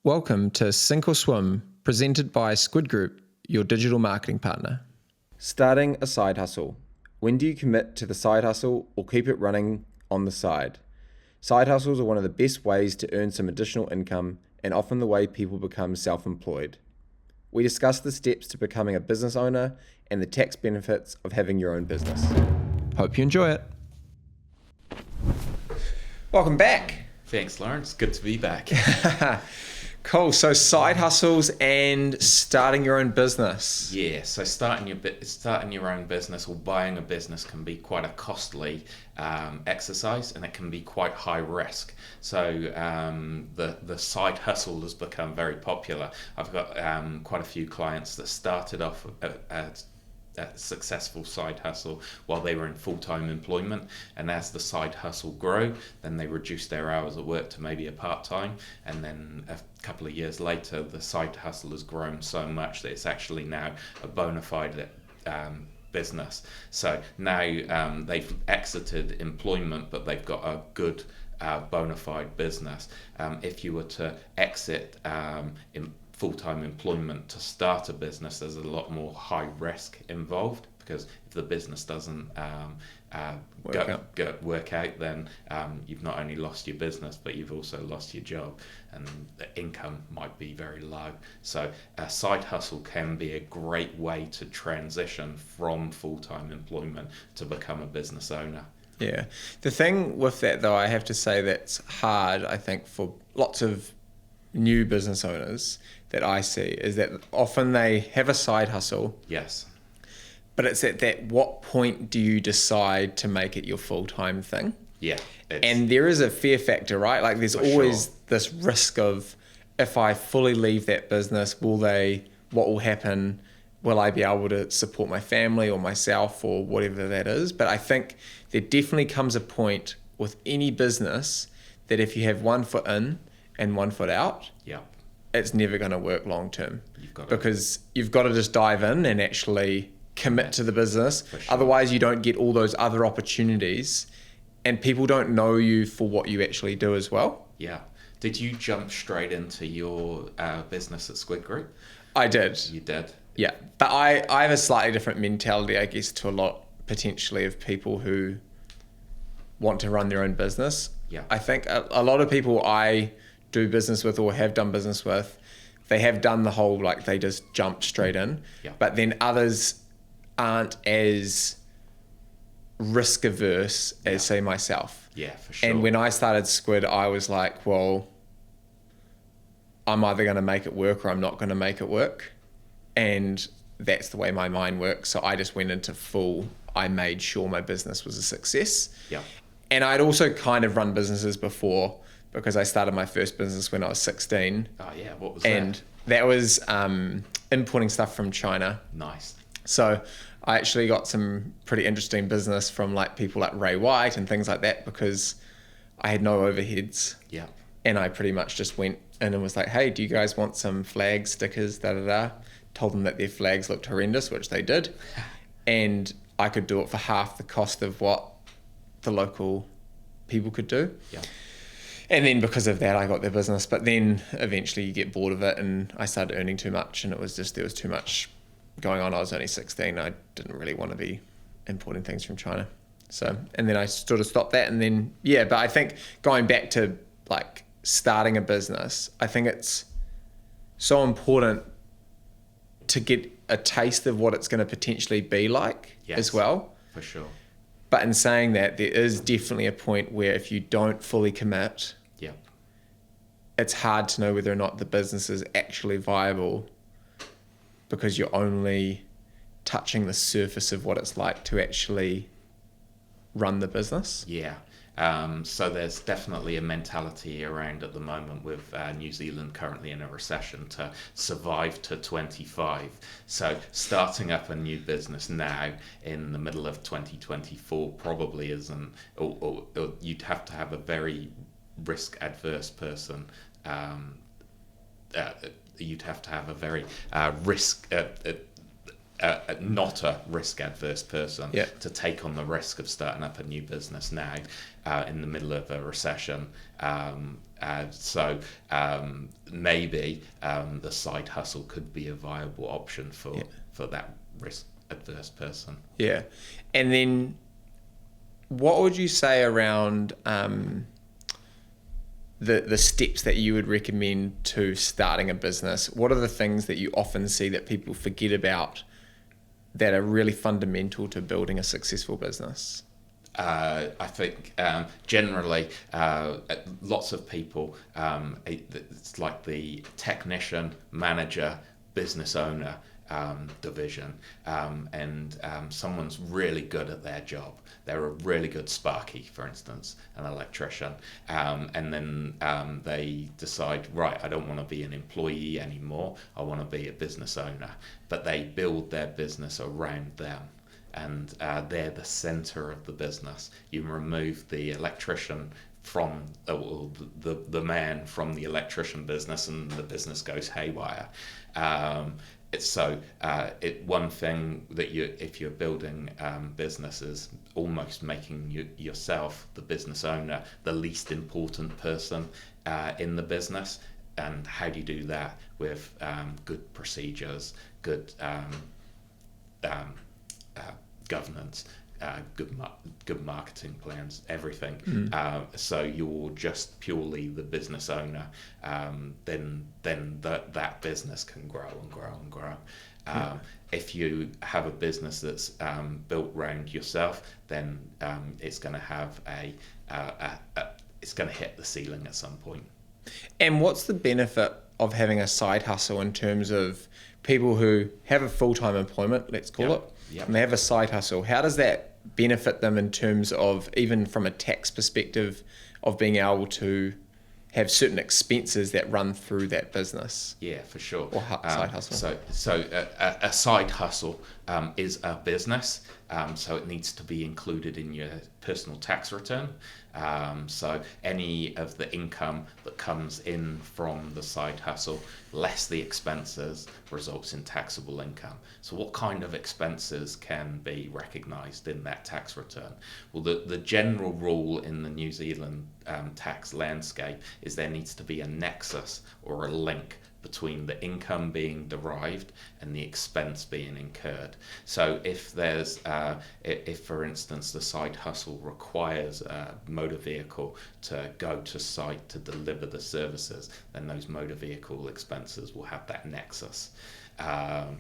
Welcome to Sink or Swim, presented by Squid Group, your digital marketing partner. Starting a side hustle. When do you commit to the side hustle or keep it running on the side? Side hustles are one of the best ways to earn some additional income and often the way people become self-employed. We discuss the steps to becoming a business owner and the tax benefits of having your own business. Hope you enjoy it. Welcome back. Thanks, Lawrence. Good to be back. Cool. So side hustles and starting your own business. Yeah, so starting your own business or buying a business can be quite a costly exercise, and it can be quite high risk. So the side hustle has become very popular. I've got quite a few clients that started off at a successful side hustle while they were in full-time employment, and as the side hustle grew, then they reduced their hours at work to maybe a part-time, and then a couple of years later the side hustle has grown so much that it's actually now a bona fide business. So now they've exited employment, but they've got a good bona fide business. If you were to exit in full-time employment to start a business, there's a lot more high risk involved, because if the business doesn't work out, then you've not only lost your business, but you've also lost your job, and the income might be very low. So a side hustle can be a great way to transition from full-time employment to become a business owner. Yeah. The thing with that, though, I have to say that's hard, I think, for lots of new business owners that I see, is that often they have a side hustle. Yes. But it's at that what point do you decide to make it your full-time thing? Yeah. And there is a fear factor, right? Like there's always this risk of, if I fully leave that business, what will happen? Will I be able to support my family or myself or whatever that is? But I think there definitely comes a point with any business that if you have one foot in and one foot out, yeah, it's never going to work long term. Because you've got to just dive in and actually commit to the business. Sure. Otherwise, you don't get all those other opportunities, and people don't know you for what you actually do as well. Yeah. Did you jump straight into your business at Squid Group? I did. You did? Yeah. But I have a slightly different mentality, I guess, to a lot potentially of people who want to run their own business. Yeah. I think a lot of people I do business with or have done business with, they have done the whole, like, they just jump straight in. Yeah. But then others aren't as risk averse as, say, myself. Yeah, for sure. And when I started Squid, I was like, well, I'm either going to make it work or I'm not going to make it work. And that's the way my mind works. So I just went into I made sure my business was a success. Yeah. And I'd also kind of run businesses before, because I started my first business when I was 16. Oh yeah, what was and that? that was importing stuff from China. Nice. So I actually got some pretty interesting business from like people like Ray White and things like that, because I had no overheads. Yeah. And I pretty much just went in and was like, hey, do you guys want some flag stickers, Told them that their flags looked horrendous, which they did. And I could do it for half the cost of what the local people could do. Yeah. And then because of that, I got their business. But then eventually you get bored of it, and I started earning too much, and there was too much going on. I was only 16. I didn't really want to be importing things from China. So, and then I sort of stopped that. And then, yeah, but I think going back to like starting a business, I think it's so important to get a taste of what it's going to potentially be like. Yes, as well. For sure. But in saying that, there is definitely a point where if you don't fully commit, yeah, it's hard to know whether or not the business is actually viable, because you're only touching the surface of what it's like to actually run the business. Yeah. So there's definitely a mentality around at the moment with New Zealand currently in a recession to survive to 25. So starting up a new business now in the middle of 2024 probably isn't, or you'd have to have a very risk adverse person. You'd have to have a very not a risk adverse person Yeah. to take on the risk of starting up a new business now in the middle of a recession. Maybe the side hustle could be a viable option for that risk adverse person. Yeah. And then what would you say around the steps that you would recommend to starting a business? What are the things that you often see that people forget about that are really fundamental to building a successful business? I think generally lots of people, it's like the technician, manager, business owner division, and someone's really good at their job. They're a really good sparky, for instance, an electrician, and then they decide, right, I don't want to be an employee anymore, I want to be a business owner, but they build their business around them. And they're the center of the business. You remove the electrician from the man from the electrician business, and the business goes haywire. One thing that if you're building businesses, almost making yourself the business owner, the least important person in the business. And how do you do that? With good procedures, good governance, good marketing plans, everything. So you're just purely the business owner. Then that business can grow and grow and grow. If you have a business that's built around yourself, then it's going to have it's going to hit the ceiling at some point. And what's the benefit of having a side hustle in terms of people who have a full-time employment, let's call it, and they have a side hustle? How does that benefit them in terms of, even from a tax perspective, of being able to have certain expenses that run through that business? Yeah, for sure. Or side hustle. So a side hustle is a business, so it needs to be included in your personal tax return. So any of the income that comes in from the side hustle, less the expenses, results in taxable income. So what kind of expenses can be recognised in that tax return? Well, the general rule in the New Zealand tax landscape is there needs to be a nexus or a link between the income being derived and the expense being incurred. So if there's, if for instance the side hustle requires a motor vehicle to go to site to deliver the services, then those motor vehicle expenses will have that nexus. The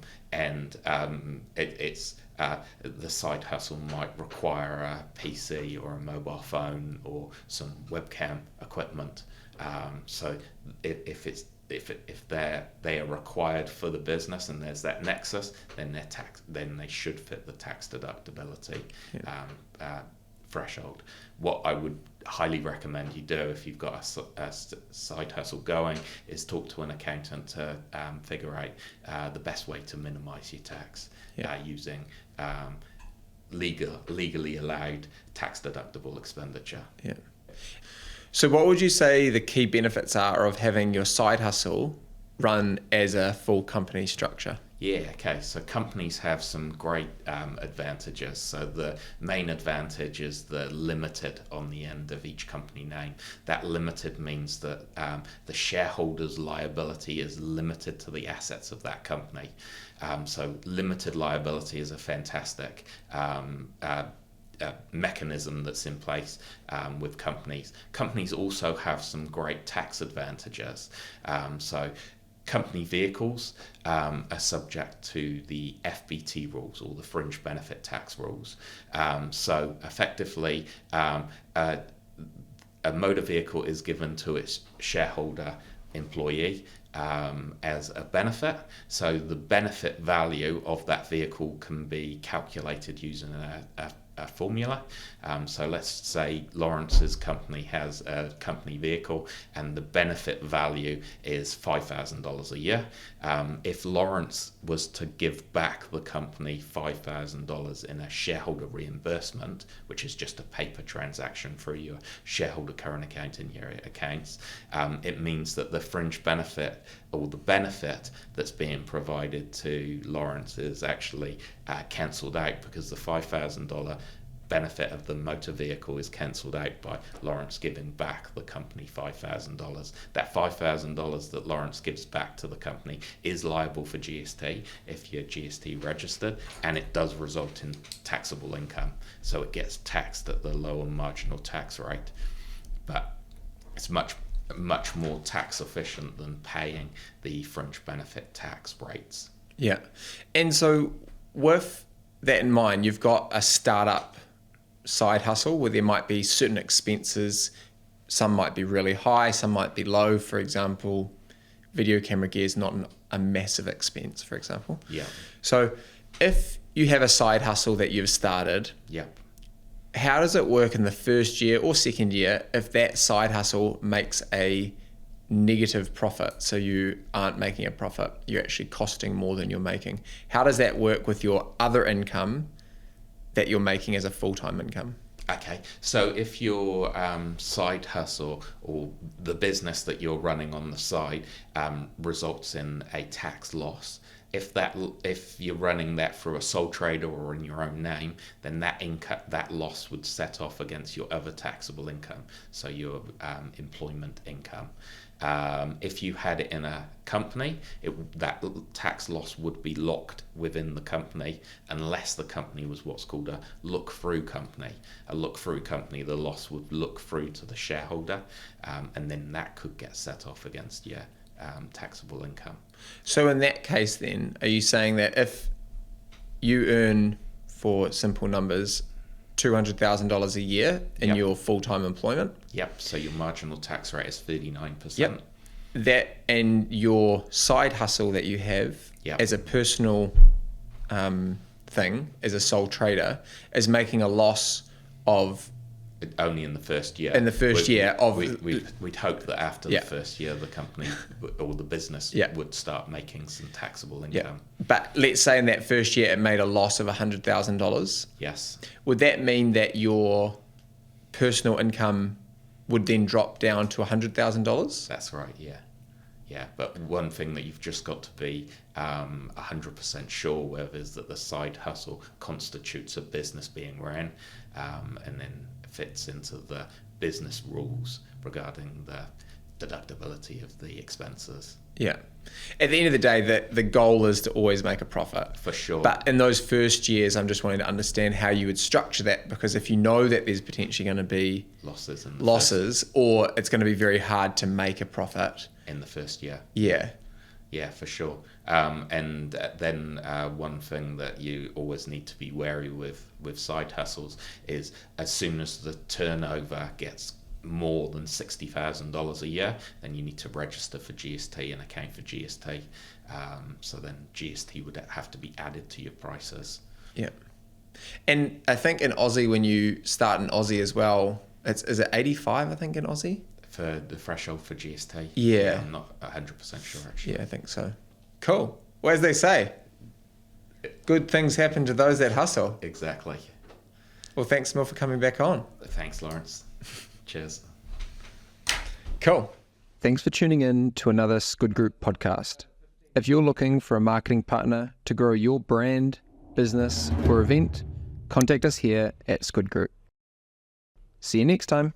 side hustle might require a PC or a mobile phone or some webcam equipment. So if they are required for the business and there's that nexus, then they should fit the tax deductibility threshold. What I would highly recommend you do if you've got a side hustle going is talk to an accountant to figure out the best way to minimise your tax using legally allowed tax deductible expenditure. Yeah. So what would you say the key benefits are of having your side hustle run as a full company structure? Yeah, okay. So companies have some great advantages. So the main advantage is the limited on the end of each company name. That limited means that the shareholder's liability is limited to the assets of that company. So limited liability is a fantastic mechanism that's in place with companies. Companies also have some great tax advantages. So company vehicles are subject to the FBT rules, or the fringe benefit tax rules. So effectively, a motor vehicle is given to its shareholder employee as a benefit. So the benefit value of that vehicle can be calculated using a formula. So let's say Lawrence's company has a company vehicle and the benefit value is $5,000 a year. If Lawrence was to give back the company $5,000 in a shareholder reimbursement, which is just a paper transaction through your shareholder current account in your accounts, it means that the fringe benefit or the benefit that's being provided to Lawrence is actually cancelled out, because the $5,000 benefit of the motor vehicle is cancelled out by Lawrence giving back the company $5,000. That $5,000 that Lawrence gives back to the company is liable for GST if you're GST registered, and it does result in taxable income. So it gets taxed at the lower marginal tax rate, but it's much more tax efficient than paying the fringe benefit tax rates. Yeah. And so with that in mind, you've got a startup side hustle where there might be certain expenses. Some might be really high, some might be low. For example, video camera gear is not a massive expense, for example. Yeah. So if you have a side hustle that you've started, Yep. how does it work in the first year or second year if that side hustle makes a negative profit? So you aren't making a profit, you're actually costing more than you're making. How does that work with your other income that you're making as a full-time income? Okay, so if your side hustle or the business that you're running on the side results in a tax loss, if you're running that through a sole trader or in your own name, then that loss would set off against your other taxable income, so your employment income. If you had it in a company, that tax loss would be locked within the company unless the company was what's called a look-through company. A look-through company, the loss would look through to the shareholder, and then that could get set off against your taxable income. So in that case then, are you saying that if you earn, for simple numbers, $200,000 a year in Yep. your full-time employment? Yep, so your marginal tax rate is 39%. Yep. That and your side hustle that you have Yep. as a personal thing, as a sole trader, is making a loss of Only in the first year. In the first year of... We'd hope that after Yeah. the first year, the company or the business Yeah. would start making some taxable Yeah. income. But let's say in that first year it made a loss of $100,000. Yes. Would that mean that your personal income would then drop down to $100,000? That's right, yeah. Yeah, but one thing that you've just got to be 100% sure with is that the side hustle constitutes a business being ran, and then fits into the business rules regarding the deductibility of the expenses. Yeah. At the end of the day, the goal is to always make a profit. For sure. But in those first years, I'm just wanting to understand how you would structure that, because if you know that there's potentially going to be losses, or it's going to be very hard to make a profit in the first year. Yeah. Yeah, for sure. And then one thing that you always need to be wary with side hustles is as soon as the turnover gets more than $60,000 a year, then you need to register for GST and account for GST. So then GST would have to be added to your prices. Yeah. And I think in Aussie, when you start in Aussie as well, is it 85, I think, in Aussie? For the threshold for GST? Yeah. I'm not 100% sure, actually. Yeah, I think so. Cool. Well, as they say, good things happen to those that hustle. Exactly. Well, thanks, Mil, for coming back on. Thanks, Lawrence. Cheers. Cool. Thanks for tuning in to another Squid Group podcast. If you're looking for a marketing partner to grow your brand, business, or event, contact us here at Squid Group. See you next time.